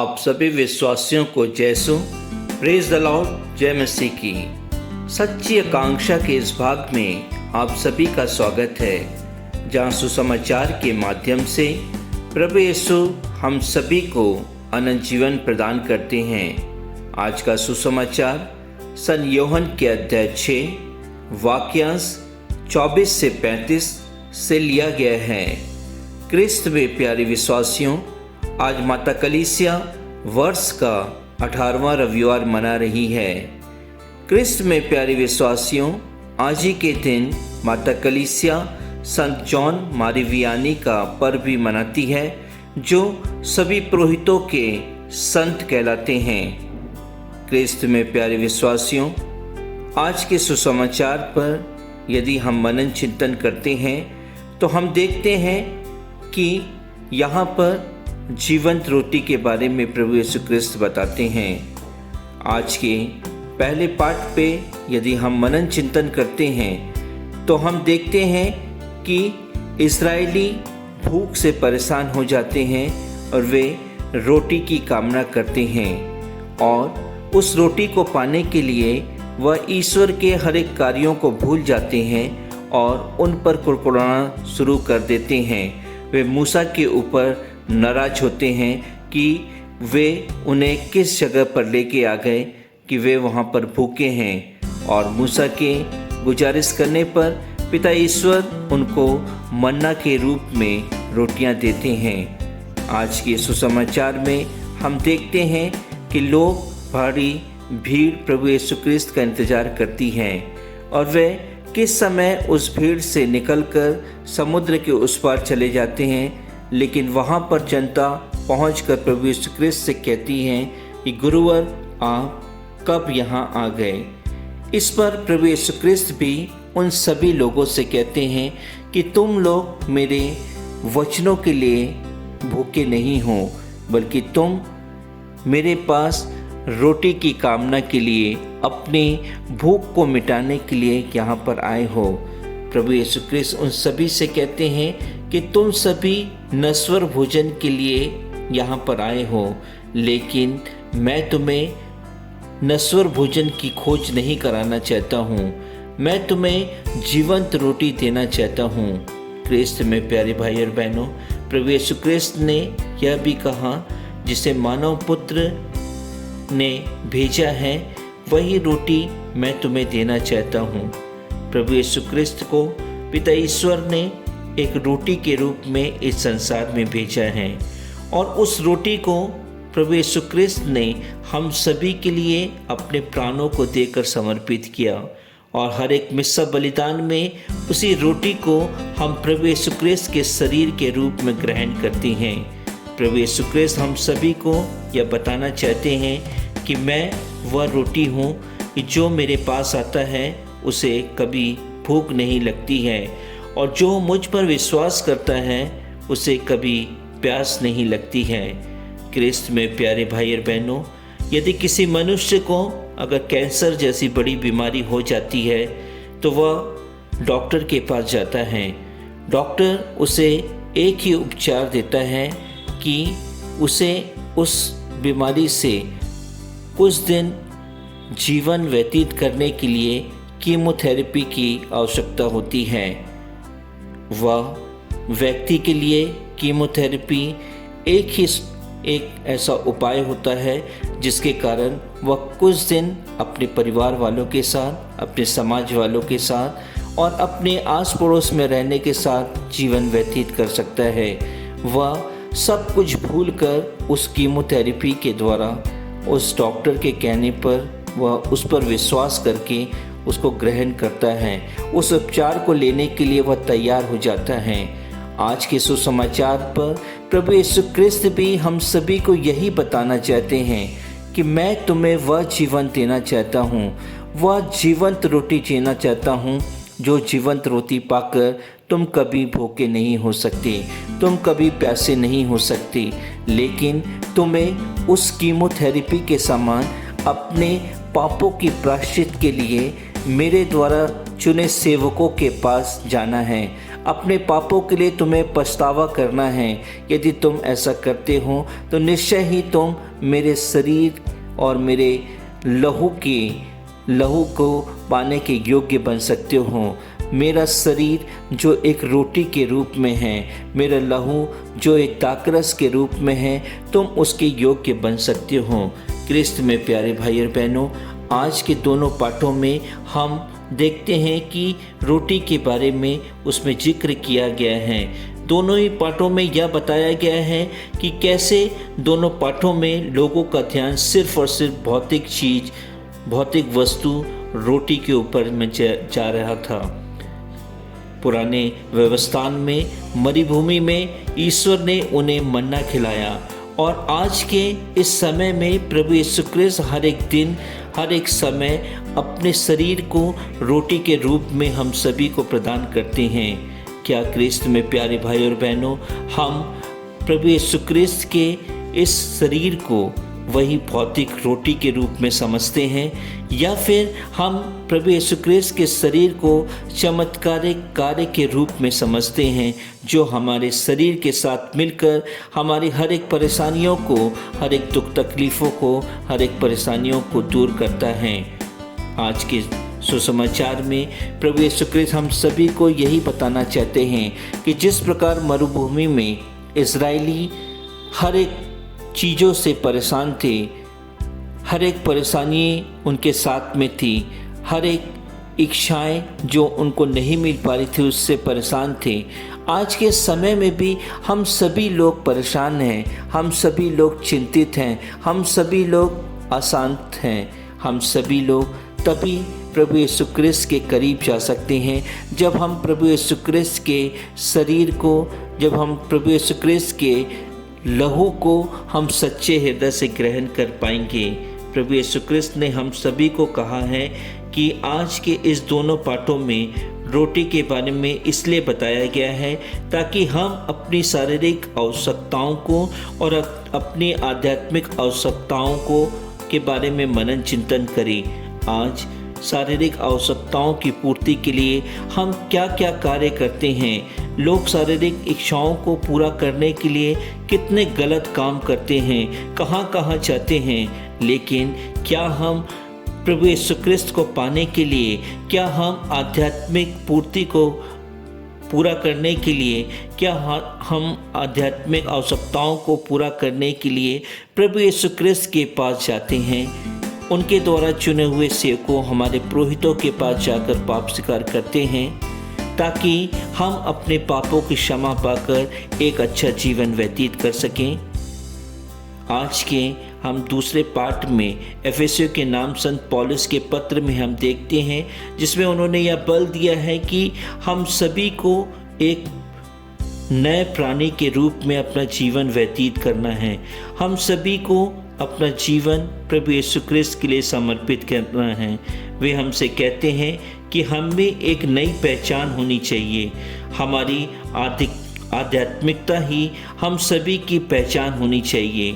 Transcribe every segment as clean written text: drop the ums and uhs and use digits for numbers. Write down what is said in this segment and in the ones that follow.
आप सभी विश्वासियों को जैसो प्रेज द लॉर्ड, जय मसीह की सच्ची आकांक्षा के इस भाग में आप सभी का स्वागत है, जहां सुसमाचार के माध्यम से प्रभु यीशु हम सभी को अनंत जीवन प्रदान करते हैं। आज का सुसमाचार सन यूहन्ना के अध्याय 6 वाक्यांश 24 से 35 से लिया गया है। क्रिस्त में प्यारे विश्वासियों, आज माता कलीसिया वर्ष का 18वां रविवार मना रही है। क्रिस्त में प्यारे विश्वासियों, आज ही के दिन माता कलीसिया संत जॉन मारीवियानी का पर्व भी मनाती है, जो सभी पुरोहितों के संत कहलाते हैं। क्रिस्त में प्यारे विश्वासियों, आज के सुसमाचार पर यदि हम मनन चिंतन करते हैं तो हम देखते हैं कि यहाँ पर जीवंत रोटी के बारे में प्रभु यीशु क्रिस्त बताते हैं। आज के पहले पाठ पे यदि हम मनन चिंतन करते हैं तो हम देखते हैं कि इस्राएली भूख से परेशान हो जाते हैं और वे रोटी की कामना करते हैं, और उस रोटी को पाने के लिए वह ईश्वर के हर एक कार्यों को भूल जाते हैं और उन पर कुड़कुड़ाना शुरू कर देते हैं। वे मूसा के ऊपर नाराज होते हैं कि वे उन्हें किस जगह पर लेके आ गए कि वे वहाँ पर भूखे हैं, और मूसा के गुजारिश करने पर पिता ईश्वर उनको मन्ना के रूप में रोटियां देते हैं। आज के सुसमाचार में हम देखते हैं कि लोग भारी भीड़ प्रभु यीशु क्रिस्त का इंतजार करती हैं, और वे किस समय उस भीड़ से निकलकर समुद्र के उस पार चले जाते हैं। लेकिन वहाँ पर जनता पहुंचकर प्रभु यीशु क्रिस्त से कहती हैं कि गुरुवर, आप कब यहाँ आ गए। इस पर प्रभु यीशु क्रिस्त भी उन सभी लोगों से कहते हैं कि तुम लोग मेरे वचनों के लिए भूखे नहीं हो, बल्कि तुम मेरे पास रोटी की कामना के लिए, अपनी भूख को मिटाने के लिए यहाँ पर आए हो। प्रभु यीशु क्रिस्त उन सभी से कहते हैं कि तुम सभी नश्वर भोजन के लिए यहाँ पर आए हो, लेकिन मैं तुम्हें नश्वर भोजन की खोज नहीं कराना चाहता हूँ, मैं तुम्हें जीवंत रोटी देना चाहता हूँ। क्रिस्त में प्यारे भाई और बहनों, प्रभु यीशु क्रिस्त ने यह भी कहा, जिसे मानव पुत्र ने भेजा है वही रोटी मैं तुम्हें देना चाहता हूँ। प्रभु यीशु क्रिस्त को पिता ईश्वर ने एक रोटी के रूप में इस संसार में भेजा है, और उस रोटी को प्रभु यीशु क्रिस्त ने हम सभी के लिए अपने प्राणों को देकर समर्पित किया, और हर एक मिस्सा बलिदान में उसी रोटी को हम प्रभु यीशु क्रिस्त के शरीर के रूप में ग्रहण करते हैं। प्रभु यीशु क्रिस्त हम सभी को यह बताना चाहते हैं कि मैं वह रोटी हूँ कि जो मेरे पास आता है उसे कभी भूख नहीं लगती है, और जो मुझ पर विश्वास करता है उसे कभी प्यास नहीं लगती है। क्रिस्त में प्यारे भाई और बहनों, यदि किसी मनुष्य को अगर कैंसर जैसी बड़ी बीमारी हो जाती है तो वह डॉक्टर के पास जाता है। डॉक्टर उसे एक ही उपचार देता है कि उसे उस बीमारी से कुछ दिन जीवन व्यतीत करने के लिए कीमोथेरेपी की आवश्यकता होती है। वह व्यक्ति के लिए कीमोथेरेपी एक ऐसा उपाय होता है जिसके कारण वह कुछ दिन अपने परिवार वालों के साथ, अपने समाज वालों के साथ और अपने आस पड़ोस में रहने के साथ जीवन व्यतीत कर सकता है। वह सब कुछ भूलकर उस कीमोथेरेपी के द्वारा, उस डॉक्टर के कहने पर वह उस पर विश्वास करके उसको ग्रहण करता है। उस उपचार को लेने के लिए वह तैयार हो जाता है। आज के सुसमाचार पर प्रभु यीशु क्रिस्त भी हम सभी को यही बताना चाहते हैं कि मैं तुम्हें वह जीवन देना चाहता हूँ, वह जीवंत रोटी देना चाहता हूँ, जो जीवंत रोटी पाकर तुम कभी भूखे नहीं हो सकते, तुम कभी प्यासे नहीं हो सकते, लेकिन तुम्हें उस कीमोथेरेपी के समान अपने पापों की प्रायश्चित के लिए मेरे द्वारा चुने सेवकों के पास जाना है, अपने पापों के लिए तुम्हें पछतावा करना है। यदि तुम ऐसा करते हो तो निश्चय ही तुम मेरे शरीर और मेरे लहू को पाने के योग्य बन सकते हो। मेरा शरीर जो एक रोटी के रूप में है, मेरा लहू जो एक दाखरस के रूप में है, तुम उसके योग्य बन सकते हो। क्रिस्त में प्यारे भाई और बहनों, आज के दोनों पाठों में हम देखते हैं कि रोटी के बारे में उसमें जिक्र किया गया है। दोनों ही पाठों में यह बताया गया है कि कैसे दोनों पाठों में लोगों का ध्यान सिर्फ और सिर्फ भौतिक चीज, भौतिक वस्तु, रोटी के ऊपर में जा रहा था। पुराने व्यवस्थान में मरुभूमि में ईश्वर ने उन्हें मन्ना खिलाया, और आज के इस समय में प्रभु यीशु क्रिस्त हर एक दिन, हर एक समय अपने शरीर को रोटी के रूप में हम सभी को प्रदान करते हैं। क्या क्रिस्त में प्यारे भाई और बहनों, हम प्रभु यीशु क्रिस्त के इस शरीर को वही भौतिक रोटी के रूप में समझते हैं, या फिर हम प्रभु यीशु क्रिस्त के शरीर को चमत्कारिक कार्य के रूप में समझते हैं, जो हमारे शरीर के साथ मिलकर हमारी हर एक परेशानियों को, हर एक दुख तकलीफ़ों को, हर एक परेशानियों को दूर करता है। आज के सुसमाचार में प्रभु यीशु क्रिस्त हम सभी को यही बताना चाहते हैं कि जिस प्रकार मरुभूमि में इजरायली हर एक चीज़ों से परेशान थे, हर एक परेशानी उनके साथ में थी, हर एक इच्छाएं जो उनको नहीं मिल पा रही थी उससे परेशान थे, आज के समय में भी हम सभी लोग परेशान हैं, हम सभी लोग चिंतित हैं, हम सभी लोग अशांत हैं। हम सभी लोग तभी प्रभु यीशु क्रिस्त के करीब जा सकते हैं जब हम प्रभु यीशु क्रिस्त के शरीर को, जब हम प्रभु यीशु क्रिस्त के लहू को हम सच्चे हृदय से ग्रहण कर पाएंगे। प्रभु यीशु क्रिस्त ने हम सभी को कहा है कि आज के इस दोनों पाठों में रोटी के बारे में इसलिए बताया गया है ताकि हम अपनी शारीरिक आवश्यकताओं को और अपनी आध्यात्मिक आवश्यकताओं को के बारे में मनन चिंतन करें। आज शारीरिक आवश्यकताओं की पूर्ति के लिए हम क्या क्या कार्य करते हैं। लोग शारीरिक इच्छाओं को पूरा करने के लिए कितने गलत काम करते हैं, कहाँ कहाँ जाते हैं, लेकिन क्या हम प्रभु यीशु क्रिस्त को पाने के लिए, क्या हम आध्यात्मिक पूर्ति को पूरा करने के लिए, क्या हम आध्यात्मिक आवश्यकताओं को पूरा करने के लिए प्रभु यीशु क्रिस्त के पास जाते हैं? उनके द्वारा चुने हुए सेवकों, हमारे पुरोहितों के पास जाकर पाप स्वीकार करते हैं ताकि हम अपने पापों की क्षमा पाकर एक अच्छा जीवन व्यतीत कर सकें। आज के हम दूसरे पाठ में एफेसियों के नाम संत पौलुस के पत्र में हम देखते हैं, जिसमें उन्होंने यह बल दिया है कि हम सभी को एक नए प्राणी के रूप में अपना जीवन व्यतीत करना है। हम सभी को अपना जीवन प्रभु यीशु क्रिस्त के लिए समर्पित करना है। वे हमसे कहते हैं कि हमें एक नई पहचान होनी चाहिए। हमारी आध्यात्मिकता ही हम सभी की पहचान होनी चाहिए।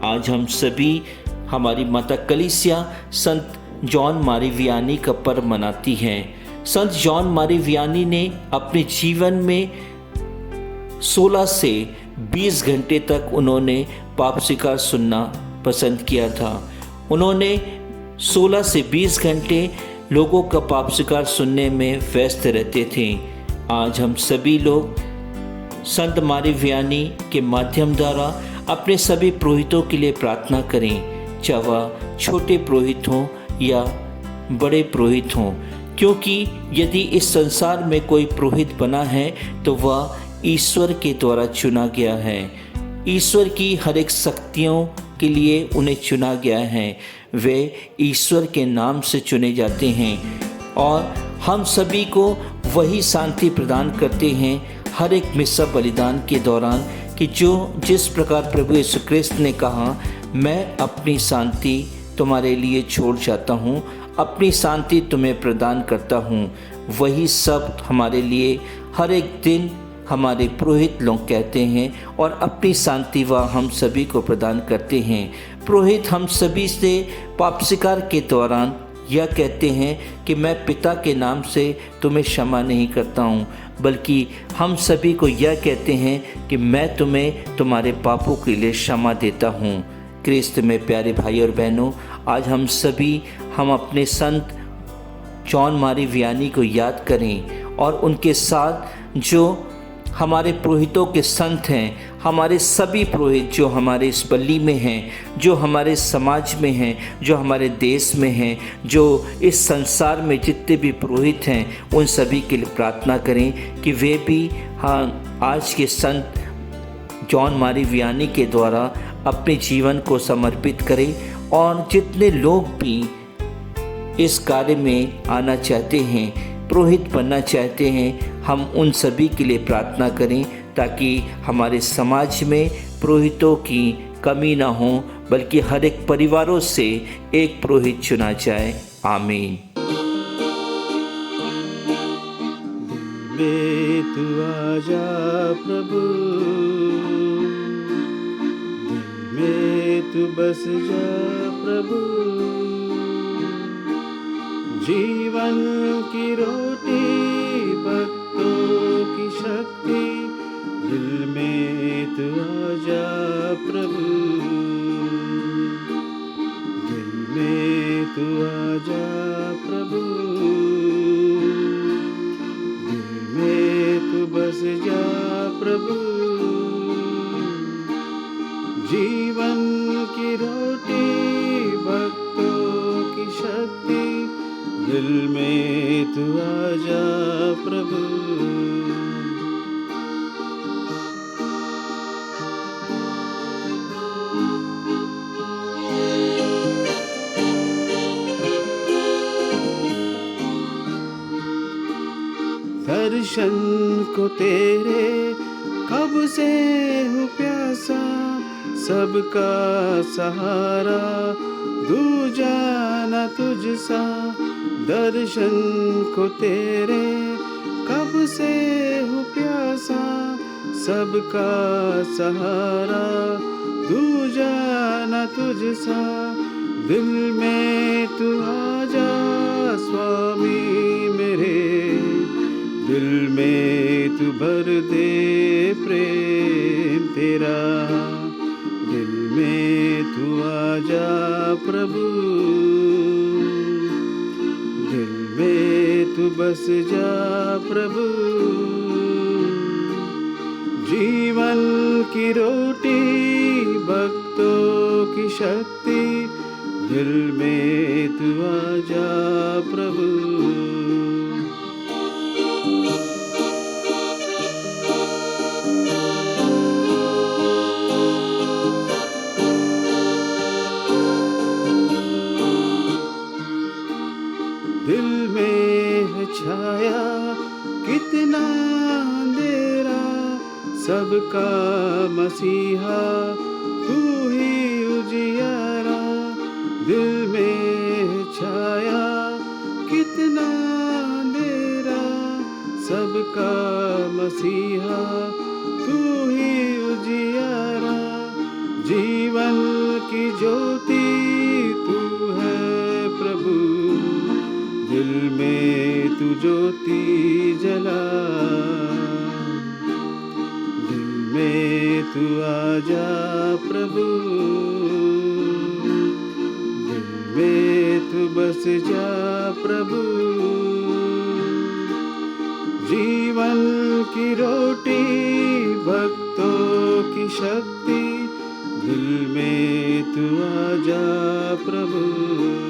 आज हम सभी, हमारी माता कलीसिया संत जॉन मारी वियानी का पर्व मनाती है। संत जॉन मारी वियानी ने अपने जीवन में 16 से 20 घंटे तक उन्होंने पाप स्वीकार सुनना पसंद किया था। उन्होंने 16 से 20 घंटे लोगों का पाप स्वीकार सुनने में व्यस्त रहते थे। आज हम सभी लोग संत मारी वियानी के माध्यम द्वारा अपने सभी पुरोहितों के लिए प्रार्थना करें, चाहे वह छोटे पुरोहित हों या बड़े पुरोहित हों, क्योंकि यदि इस संसार में कोई पुरोहित बना है तो वह ईश्वर के द्वारा चुना गया है। ईश्वर की हर एक शक्तियों के लिए उन्हें चुना गया है। वे ईश्वर के नाम से चुने जाते हैं और हम सभी को वही शांति प्रदान करते हैं हर एक मिस्सा बलिदान के दौरान, कि जिस प्रकार प्रभु यीशु क्रिस्त ने कहा, मैं अपनी शांति तुम्हारे लिए छोड़ जाता हूँ, अपनी शांति तुम्हें प्रदान करता हूँ। वही शब्द हमारे लिए हर एक दिन हमारे पुरोहित लोग कहते हैं और अपनी शांति वह हम सभी को प्रदान करते हैं। पुरोहित हम सभी से पाप स्वीकार के दौरान यह कहते हैं कि मैं पिता के नाम से तुम्हें क्षमा नहीं करता हूँ, बल्कि हम सभी को यह कहते हैं कि मैं तुम्हें तुम्हारे पापों के लिए क्षमा देता हूँ। क्रिस्त में प्यारे भाई और बहनों, आज हम अपने संत जॉन मारी वियानी को याद करें और उनके साथ जो हमारे पुरोहितों के संत हैं, हमारे सभी पुरोहित जो हमारे इस बल्ली में हैं, जो हमारे समाज में हैं, जो हमारे देश में हैं, जो इस संसार में जितने भी पुरोहित हैं, उन सभी के लिए प्रार्थना करें कि वे भी आज के संत जॉन मारी वियानी के द्वारा अपने जीवन को समर्पित करें और जितने लोग भी इस कार्य में आना चाहते हैं, पुरोहित बनना चाहते हैं, हम उन सभी के लिए प्रार्थना करें ताकि हमारे समाज में पुरोहितों की कमी ना हो, बल्कि हर एक परिवारों से एक पुरोहित चुना जाए। आमीन। दिल में तू आजा प्रभु, दिल में तू बस जा प्रभु, जीवन की रोटी भक्तों की शक्ति, दिल में तू आजा प्रभु, दिल में तू आजा प्रभु, दिल में तू बस जा प्रभु, जीवन की रोटी भक्तों की शक्ति, दिल में तू आजा प्रभु। दर्शन को तेरे कब से हूँ प्यासा, सबका सहारा दूजा न तुझसा। दर्शन को तेरे कब से हूँ प्यासा, सबका सहारा दूजा न तुझसा। दिल में तू आजा स्वामी मेरे, दिल में तू भर दे प्रेम तेरा, दिल में तू आजा प्रभु, दिल में तू बस जा प्रभु, जीवन की रोटी भक्तों की शक्ति, दिल में तू आजा प्रभु। दिल में है छाया कितना अंधेरा, सबका मसीहा तू ही उजियारा। दिल में है छाया कितना अंधेरा, सबका मसीहा तू ही उजियारा। जीवन की ज्योति तू है प्रभु, दिल में तू ज्योति जला, दिल में तू आजा प्रभु, दिल में तू बस जा प्रभु, जीवन की रोटी भक्तों की शक्ति, दिल में तू आजा प्रभु।